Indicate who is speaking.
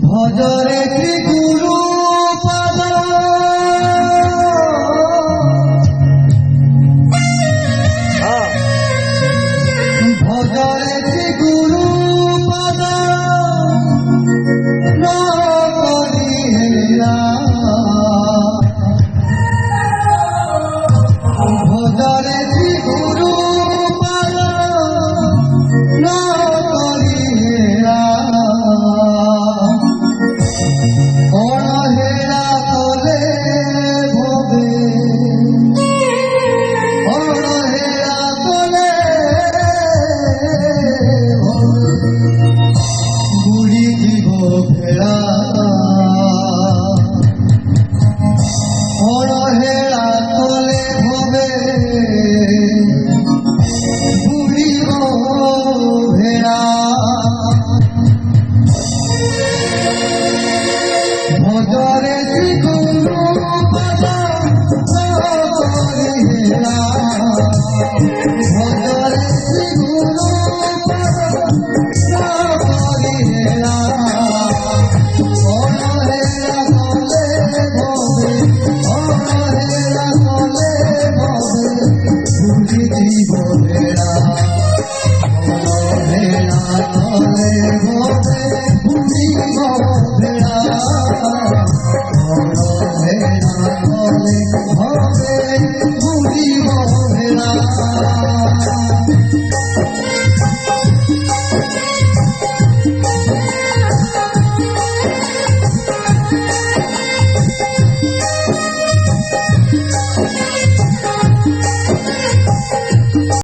Speaker 1: ভজরে শ্রী গুরু পদ ভজরে শ্রী গুরু পদ ন করিলা ভজরে শ্রী গুরু পদ ন করিলা অনহেলা তলে ভবে অনহেলা তলে বুড়ি জীব ভেড়া অনহেলা তলে ভবে বুড়িব ভেড়া ভজরে শ্রী গুরু পদ করিলা ভজরে